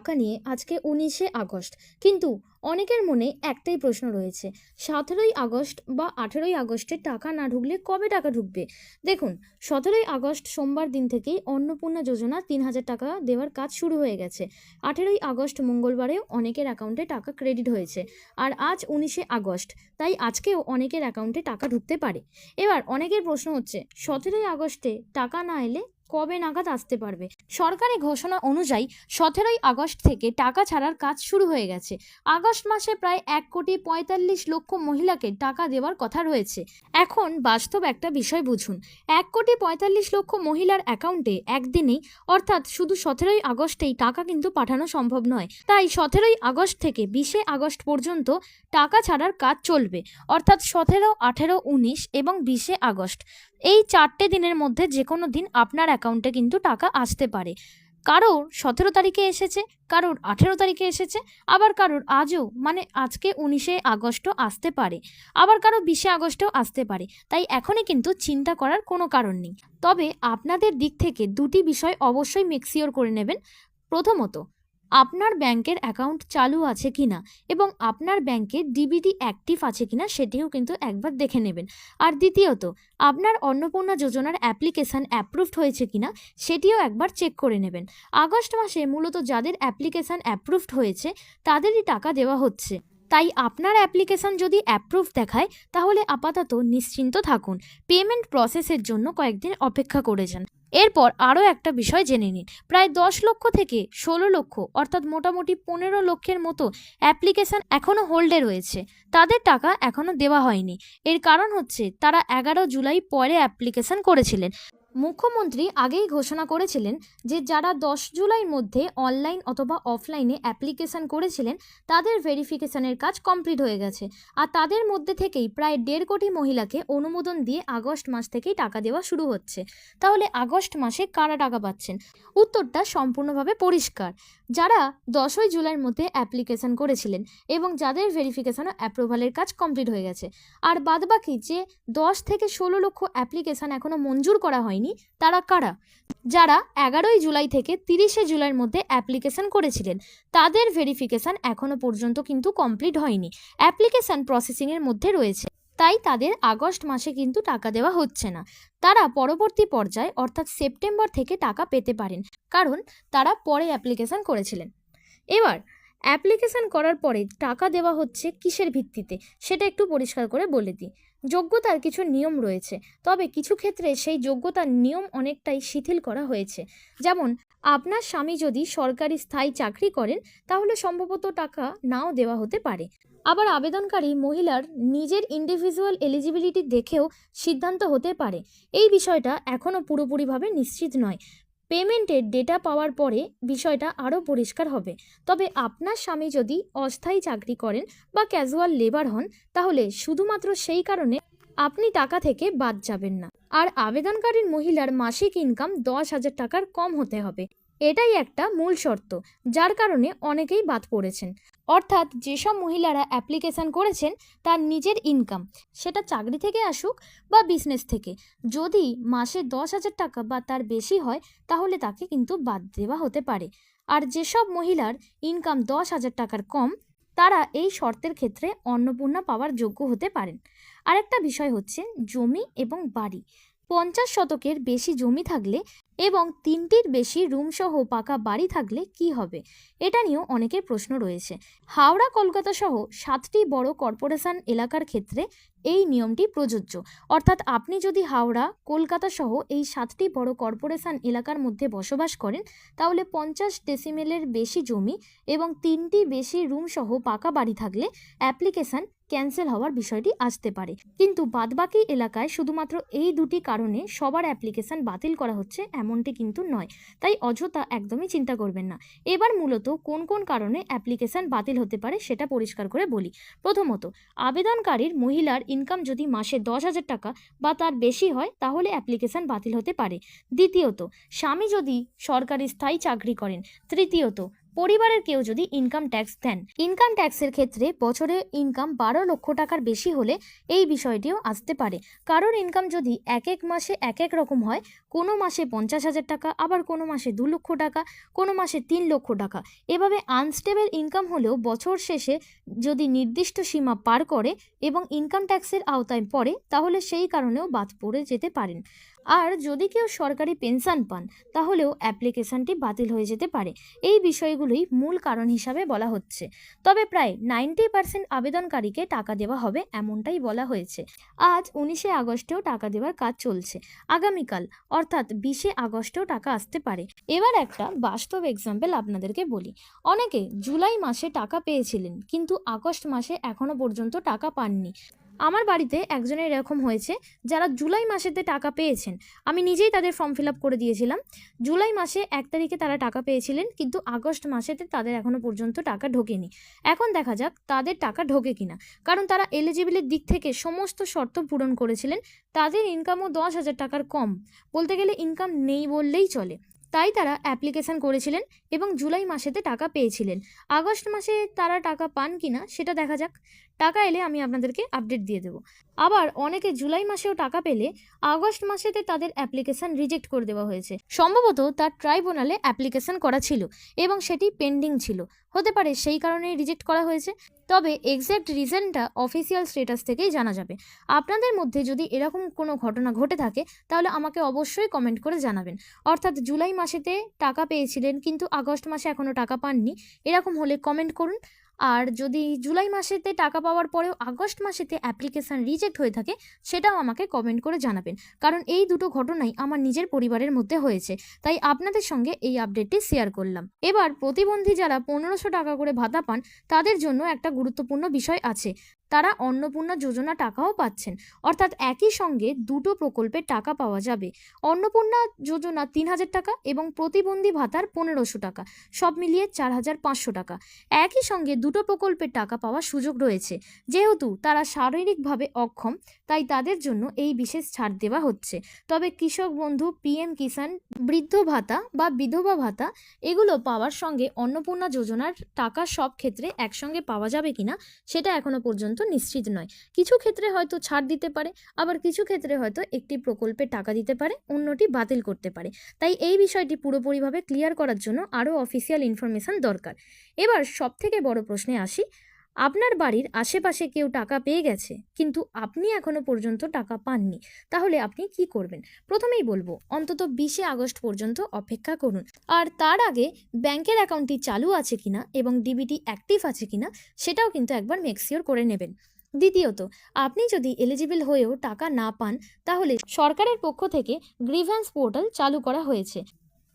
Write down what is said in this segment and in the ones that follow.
টাকা নিয়ে আজকে 19শে আগস্ট, কিন্তু অনেকের মনে একটাই প্রশ্ন রয়েছে, 17ই আগস্ট বা 18ই আগস্টে টাকা না ঢুকলে কবে টাকা ঢুকবে? দেখুন, 17ই আগস্ট সোমবার দিন থেকেই অন্নপূর্ণা যোজনা 3000 টাকা দেওয়ার কাজ শুরু হয়ে গেছে। 18ই আগস্ট মঙ্গলবারেও অনেকের অ্যাকাউন্টে টাকা ক্রেডিট হয়েছে, আর আজ 19শে আগস্ট, তাই আজকেও অনেকের অ্যাকাউন্টে টাকা ঢুকতে পারে। এবার অনেকের প্রশ্ন হচ্ছে, 17ই আগস্টে টাকা না এলে কবে নাগাদ আসতে পারবে? সরকারি ঘোষণা অনুযায়ী 17ই আগস্ট থেকে টাকা ছাড়ার কাজ শুরু হয়ে গেছে। আগস্ট মাসে প্রায় 1,45,00,000 মহিলাকে টাকা দেওয়ার কথা রয়েছে। এখন বাস্তব একটা বিষয় বুঝুন, 1,45,00,000 মহিলার অ্যাকাউন্টে একদিনেই, অর্থাৎ শুধু 17ই আগস্টেই টাকা কিন্তু পাঠানো সম্ভব নয়। তাই 17ই আগস্ট থেকে 20শে আগস্ট পর্যন্ত টাকা ছাড়ার কাজ চলবে, অর্থাৎ 17, 18, 19 এবং 20শে আগস্ট। এই 4টে দিনের মধ্যে যে কোনো দিন আপনার অ্যাকাউন্টে কিন্তু টাকা আসতে পারে। কারোর 17 তারিখে এসেছে, কারোর 18 তারিখে এসেছে, আবার কারোর আজও মানে আজকে 19শে আগস্টও আসতে পারে, আবার কারো 20শে আগস্টেও আসতে পারে। তাই এখনই কিন্তু চিন্তা করার কোনো কারণ নেই। তবে আপনাদের দিক থেকে দুটি বিষয় অবশ্যই মেকশিওর করে নেবেন। প্রথমত, আপনার ব্যাংকের অ্যাকাউন্ট চালু আছে কিনা এবং আপনার ব্যাংকে ডিবিটি অ্যাক্টিভ আছে কিনা সেটিও কিন্তু একবার দেখে নেবেন। আর দ্বিতীয়ত, আপনার অন্নপূর্ণা যোজনার অ্যাপ্লিকেশান অ্যাপ্রুভড হয়েছে কিনা সেটিও একবার চেক করে নেবেন। আগস্ট মাসে মূলত যাদের অ্যাপ্লিকেশান অ্যাপ্রুভড হয়েছে তাদেরই টাকা দেওয়া হচ্ছে, তাই আপনার অ্যাপ্লিকেশান যদি অ্যাপ্রুভ দেখায় তাহলে আপাতত নিশ্চিন্ত থাকুন। পেমেন্ট প্রসেসের জন্য কয়েকদিন অপেক্ষা করে যান। এরপর আরও একটা বিষয় জেনে নিন, প্রায় 10 লক্ষ থেকে 16 লক্ষ, অর্থাৎ মোটামুটি 15 লক্ষের মতো অ্যাপ্লিকেশান এখনও হোল্ডে রয়েছে। তাদের টাকা এখনও দেওয়া হয়নি। এর কারণ হচ্ছে তারা 11 জুলাই পরে অ্যাপ্লিকেশান করেছিলেন। মুখ্যমন্ত্রী আগেই ঘোষণা করেছিলেন যে যারা 10 জুলাইয়ের মধ্যে অনলাইন অথবা অফলাইনে অ্যাপ্লিকেশান করেছিলেন তাদের ভেরিফিকেশানের কাজ কমপ্লিট হয়ে গেছে, আর তাদের মধ্যে থেকেই প্রায় 1.5 কোটি মহিলাকে অনুমোদন দিয়ে আগস্ট মাস থেকেই টাকা দেওয়া শুরু হচ্ছে। তাহলে আগস্ট মাসে কারা টাকা পাচ্ছেন? উত্তরটা সম্পূর্ণভাবে পরিষ্কার, যারা 10ই জুলাইয়ের মধ্যে অ্যাপ্লিকেশান করেছিলেন এবং যাদের ভেরিফিকেশান ও অ্যাপ্রুভালের কাজ কমপ্লিট হয়ে গেছে। আর বাদবাকি যে 10 থেকে 16 লক্ষ অ্যাপ্লিকেশান এখনও মঞ্জুর করা হয়নি, তারা কারা? যারা 11ই জুলাই থেকে 30শে জুলাইয়ের মধ্যে অ্যাপ্লিকেশান করেছিলেন, তাদের ভেরিফিকেশান এখনও পর্যন্ত কিন্তু কমপ্লিট হয়নি, অ্যাপ্লিকেশান প্রসেসিংয়ের মধ্যে রয়েছে। তাই তাদের আগস্ট মাসে কিন্তু টাকা দেওয়া হচ্ছে না। তারা পরবর্তী পর্যায়ে অর্থাৎ সেপ্টেম্বর থেকে টাকা পেতে পারেন, কারণ তারা পরে অ্যাপ্লিকেশান করেছিলেন। এবার অ্যাপ্লিকেশান করার পরে টাকা দেওয়া হচ্ছে কিসের ভিত্তিতে সেটা একটু পরিষ্কার করে বলে দিই। যোগ্যতার কিছু নিয়ম রয়েছে, তবে কিছু ক্ষেত্রে সেই যোগ্যতার নিয়ম অনেকটাই শিথিল করা হয়েছে। যেমন, আপনার স্বামী যদি সরকারি স্থায়ী চাকরি করেন তাহলে সম্ভবত টাকা নাও দেওয়া হতে পারে। আবার আবেদনকারী মহিলার নিজের ইন্ডিভিজুয়াল এলিজিবিলিটি দেখেও সিদ্ধান্ত হতে পারে। এই বিষয়টা এখনও পুরোপুরিভাবে নিশ্চিত নয়। পেমেন্টের ডেটা পাওয়ার পরে বিষয়টা আরও পরিষ্কার হবে। তবে আপনার স্বামী যদি অস্থায়ী চাকরি করেন বা ক্যাজুয়াল লেবার হন তাহলে শুধুমাত্র সেই কারণে আপনি টাকা থেকে বাদ যাবেন না। আর আবেদনকারীর মহিলার মাসিক ইনকাম 10,000 টাকার কম হতে হবে, এটাই একটা মূল শর্ত, যার কারণে অনেকেই বাদ পড়েছেন। অর্থাৎ যেসব মহিলারা অ্যাপ্লিকেশান করেছেন তার নিজের ইনকাম, সেটা চাকরি থেকে আসুক বা বিজনেস থেকে, যদি মাসে 10,000 টাকা বা তার বেশি হয় তাহলে তাকে কিন্তু বাদ দেওয়া হতে পারে। আর যেসব মহিলার ইনকাম 10,000 টাকার কম, তারা এই শর্তের ক্ষেত্রে অন্নপূর্ণা পাওয়ার যোগ্য হতে পারেন। আরেকটা বিষয় হচ্ছে জমি এবং বাড়ি। 50 শতকের বেশি জমি থাকলে এবং 3টির বেশি রুমসহ পাকা বাড়ি থাকলে কি হবে, এটা নিয়েও অনেকের প্রশ্ন রয়েছে। হাওড়া, কলকাতা সহ 7টি বড় কর্পোরেশন এলাকার ক্ষেত্রে এই নিয়মটি প্রযোজ্য। অর্থাৎ আপনি যদি হাওড়া, কলকাতা সহ এই 7টি বড় কর্পোরেশন এলাকার মধ্যে বসবাস করেন তাহলে 50 ডেসিমেলের বেশি জমি এবং 3টি বেশি রুমসহ পাকা বাড়ি থাকলে অ্যাপ্লিকেশান ক্যান্সেল হওয়ার বিষয়টি আসতে পারে। কিন্তু বাদবাকি এলাকায় শুধুমাত্র এই দুটি কারণে সবার অ্যাপ্লিকেশান বাতিল করা হচ্ছে এমনটি কিন্তু নয়, তাই অযথা একদমই চিন্তা করবেন না। এবার মূলত কোন কোন কারণে অ্যাপ্লিকেশান বাতিল হতে পারে সেটা পরিষ্কার করে বলি। প্রথমত, আবেদনকারীর মহিলার ইনকাম যদি মাসে 10,000 টাকা বা তার বেশি হয় তাহলে অ্যাপ্লিকেশান বাতিল হতে পারে। দ্বিতীয়ত, স্বামী যদি সরকারি স্থায়ী চাকরি করেন। তৃতীয়ত, পরিবারের কেউ যদি ইনকাম ট্যাক্স দেন, ইনকাম ট্যাক্সের ক্ষেত্রে বছরে ইনকাম 12 লক্ষ টাকার বেশি হলে এই বিষয়টিও আসতে পারে। কারোর ইনকাম যদি এক এক মাসে এক এক রকম হয়, কোনো মাসে 50,000 টাকা, আবার কোনো মাসে 2 লক্ষ টাকা, কোনো মাসে 3 লক্ষ টাকা, এভাবে আনস্টেবল ইনকাম হলেও বছর শেষে যদি নির্দিষ্ট সীমা পার করে এবং ইনকাম ট্যাক্সের আওতায় পড়ে, তাহলে সেই কারণেও বাদ পড়ে যেতে পারেন। আর যদি কেউ সরকারি পেনশন পান, তাহলেও অ্যাপ্লিকেশনটি বাতিল হয়ে যেতে পারে। এই বিষয়গুলোই মূল কারণ হিসাবে বলা হচ্ছে। তবে প্রায় 90% আবেদনকারীকে টাকা দেওয়া হবে এমনটাই বলা হয়েছে। আজ 19শে আগস্টেও টাকা দেওয়ার কাজ চলছে। আগামীকাল অর্থাৎ 20শে আগস্টেও টাকা আসতে পারে। এবার একটা বাস্তব এক্সাম্পল আপনাদেরকে বলি। অনেকে জুলাই মাসে টাকা পেয়েছিলেন, কিন্তু আগস্ট মাসে এখনো পর্যন্ত টাকা পাননি। আমার বাড়িতে একজনের এরকম হয়েছে, যারা জুলাই মাসেতে টাকা পেয়েছেন। আমি নিজেই তাদের ফর্ম ফিল আপ করে দিয়েছিলাম। জুলাই মাসে 1 তারিখে তারা টাকা পেয়েছিলেন, কিন্তু আগস্ট মাসেতে তাদের এখনো পর্যন্ত টাকা ঢোকেনি। এখন দেখা যাক তাদের টাকা ঢোকে কিনা, কারণ তারা এলিজিবিলিটির দিক থেকে সমস্ত শর্ত পূরণ করেছিলেন। তাদের ইনকামও 10,000 টাকার কম, বলতে গেলে ইনকাম নেই বললেই চলে। তাই তারা অ্যাপ্লিকেশন করেছিলেন এবং জুলাই মাসেতে টাকা পেয়েছিলেন। আগস্ট মাসে তারা টাকা পান কিনা সেটা দেখা যাক। টাকা এলে আমি আপনাদেরকে আপডেট দিয়ে দেবো। আবার অনেকে জুলাই মাসেও টাকা পেলে আগস্ট মাসেতে তাদের অ্যাপ্লিকেশন রিজেক্ট করে দেওয়া হয়েছে। সম্ভবত তার ট্রাইব্যুনালে অ্যাপ্লিকেশন করা ছিল এবং সেটি পেন্ডিং ছিল, হতে পারে সেই কারণেই রিজেক্ট করা হয়েছে। তবে এক্স্যাক্ট রিজনটা অফিসিয়াল স্ট্যাটাস থেকেই জানা যাবে। আপনাদের মধ্যে যদি এরকম কোনো ঘটনা ঘটে থাকে, তাহলে আমাকে অবশ্যই কমেন্ট করে জানাবেন। অর্থাৎ জুলাই মাসেতে টাকা পেয়েছিলেন কিন্তু আগস্ট মাসে এখনও টাকা পাননি, এরকম হলে কমেন্ট করুন। আর যদি জুলাই মাসেতে টাকা পাওয়ার পরেও আগস্ট মাসেতে অ্যাপ্লিকেশান রিজেক্ট হয়ে থাকে, সেটাও আমাকে কমেন্ট করে জানাবেন। কারণ এই দুটো ঘটনাই আমার নিজের পরিবারের মধ্যে হয়েছে, তাই আপনাদের সঙ্গে এই আপডেটটি শেয়ার করলাম। এবার প্রতিবন্ধী যারা 1500 টাকা করে ভাতা পান, তাদের জন্য একটা গুরুত্বপূর্ণ বিষয় আছে। তারা অন্নপূর্ণা যোজনা টাকাও পাচ্ছেন। অর্থাৎ একই সঙ্গে দুটো প্রকল্পের টাকা পাওয়া যাবে। অন্নপূর্ণা যোজনা 3,000 টাকা এবং প্রতিবন্ধী ভাতার 1500 টাকা, সব মিলিয়ে 4,500 টাকা। একই সঙ্গে দুটো প্রকল্পের টাকা পাওয়ার সুযোগ রয়েছে। যেহেতু তারা শারীরিকভাবে অক্ষম, তাই তাদের জন্য এই বিশেষ ছাড় দেওয়া হচ্ছে। তবে কৃষক বন্ধু, PM কিষাণ, বৃদ্ধ ভাতা বা বিধবা ভাতা, এগুলো পাওয়ার সঙ্গে অন্নপূর্ণা যোজনার টাকা সব ক্ষেত্রে একসঙ্গে পাওয়া যাবে কিনা সেটা এখনো পর্যন্ত নিশ্চিত নয়। কিছু ক্ষেত্রে হয়তো ছাড় দিতে পারে, আবার কিছু ক্ষেত্রে হয়তো একটি প্রকল্পে টাকা দিতে পারে, অন্যটি বাতিল করতে পারে। তাই এই বিষয়টি পুরোপুরিভাবে ক্লিয়ার করার জন্য আরও অফিসিয়াল ইনফরমেশন দরকার। এবার সবথেকে বড় প্রশ্নে আসি। আপনার বাড়ির আশেপাশে কেউ টাকা পেয়ে গেছে, কিন্তু আপনি এখনো পর্যন্ত টাকা পাননি, তাহলে আপনি কি করবেন? প্রথমেই বলবো, অন্তত 20শে আগস্ট পর্যন্ত অপেক্ষা করুন। আর তার আগে ব্যাংকের অ্যাকাউন্টটি চালু আছে কিনা এবং ডিবিটি অ্যাক্টিভ আছে কিনা সেটাও কিন্তু একবার মেকশিওর করে নেবেন। দ্বিতীয়ত, আপনি যদি এলিজিবল হয়েও টাকা না পান, তাহলে সরকারের পক্ষ থেকে গ্রিভ্যান্স পোর্টাল চালু করা হয়েছে,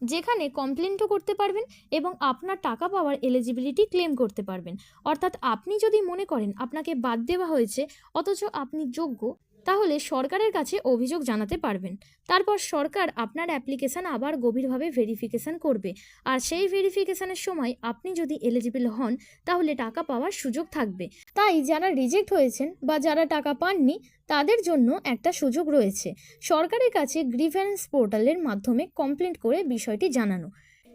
যেখানে কমপ্লেন্টও করতে পারবেন এবং আপনার টাকা পাওয়ার এলিজিবিলিটি ক্লেম করতে পারবেন। অর্থাৎ আপনি যদি মনে করেন আপনাকে বাদ দেওয়া হয়েছে অথচ আপনি যোগ্য, তাহলে সরকারের কাছে অভিযোগ জানাতে পারবেন। তারপর সরকার আপনার অ্যাপ্লিকেশান আবার গভীরভাবে ভেরিফিকেশান করবে। আর সেই ভেরিফিকেশানের সময় আপনি যদি এলিজিবল হন, তাহলে টাকা পাওয়ার সুযোগ থাকবে। তাই যারা রিজেক্ট হয়েছেন বা যারা টাকা পাননি, তাদের জন্য একটা সুযোগ রয়েছে সরকারের কাছে গ্রিভ্যান্স পোর্টালের মাধ্যমে কমপ্লেন্ট করে বিষয়টি জানানো।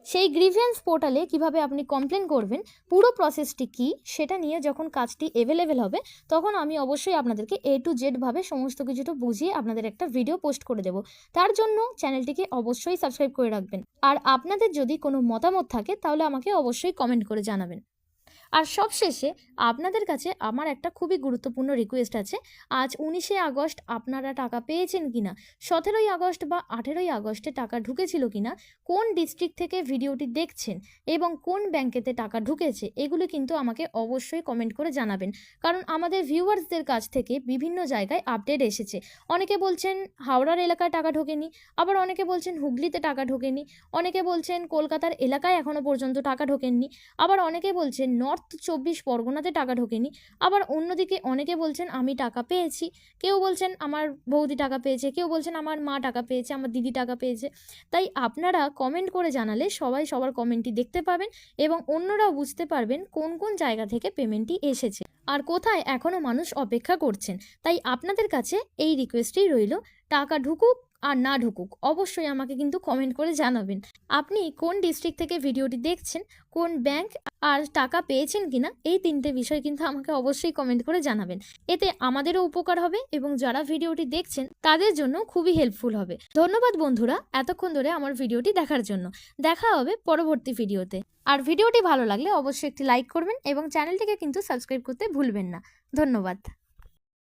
সেই গ্রিভ্যান্স পোর্টালে কিভাবে আপনি কমপ্লেন করবেন, পুরো প্রসেসটি কী, সেটা নিয়ে যখন কাজটি অ্যাভেলেবেল হবে, তখন আমি অবশ্যই আপনাদেরকে A to Z ভাবে সমস্ত কিছুটা বুঝিয়ে আপনাদের একটা ভিডিও পোস্ট করে দেব। তার জন্য চ্যানেলটিকে অবশ্যই সাবস্ক্রাইব করে রাখবেন। আর আপনাদের যদি কোনো মতামত থাকে, তাহলে আমাকে অবশ্যই কমেন্ট করে জানাবেন। আর সবশেষে আপনাদের কাছে আমার একটা খুবই গুরুত্বপূর্ণ রিকোয়েস্ট আছে। আজ 19শে আগস্ট আপনারা টাকা পেয়েছেন কিনা, 17ই আগস্ট বা 18ই আগস্টে টাকা ঢুকেছিল কিনা, কোন ডিস্ট্রিক্ট থেকে ভিডিওটি দেখছেন এবং কোন ব্যাংকেতে টাকা ঢুকেছে, এগুলো কিন্তু আমাকে অবশ্যই কমেন্ট করে জানাবেন। কারণ আমাদের ভিউয়ার্সদের কাছ থেকে বিভিন্ন জায়গায় আপডেট এসেছে। অনেকে বলছেন হাওড়ার এলাকায় টাকা ঢোকেনি, আবার অনেকে বলছেন হুগলিতে টাকা ঢোকেনি, অনেকে বলছেন কলকাতার এলাকায় এখনও পর্যন্ত টাকা ঢোকেননি, আবার অনেকে বলছেন নর্থ 24 পরগনাতে টাকা ঢোকেনি, আবার অন্যদিকে অনেকে বলছেন আমি টাকা পেয়েছি, কেউ বলছেন আমার বৌদি টাকা পেয়েছে, কেউ বলছেন আমার মা টাকা পেয়েছে, আমার দিদি টাকা পেয়েছে। তাই আপনারা কমেন্ট করে জানালে সবাই সবার কমেন্টটি দেখতে পাবেন এবং অন্যরাও বুঝতে পারবেন কোন কোন জায়গা থেকে পেমেন্টটি এসেছে আর কোথায় এখনও মানুষ অপেক্ষা করছেন। তাই আপনাদের কাছে এই রিকোয়েস্টই রইল, টাকা ঢুকুক আর না ঢুকুক, অবশ্যই আমাকে কিন্তু কমেন্ট করে জানাবেন। আপনি কোন ডিস্ট্রিক্ট থেকে ভিডিওটি দেখছেন, কোন ব্যাংক, আর টাকা পেয়েছেন কিনা, এই 3টে বিষয় কিন্তু আমাকে অবশ্যই কমেন্ট করে জানাবেন। এতে আমাদেরও উপকার হবে এবং যারা ভিডিওটি দেখছেন তাদের জন্য খুবই হেল্পফুল হবে। ধন্যবাদ বন্ধুরা এতক্ষণ ধরে আমার ভিডিওটি দেখার জন্য। দেখা হবে পরবর্তী ভিডিওতে। আর ভিডিওটি ভালো লাগলে অবশ্যই একটি লাইক করবেন এবং চ্যানেলটিকে কিন্তু সাবস্ক্রাইব করতে ভুলবেন না। ধন্যবাদ।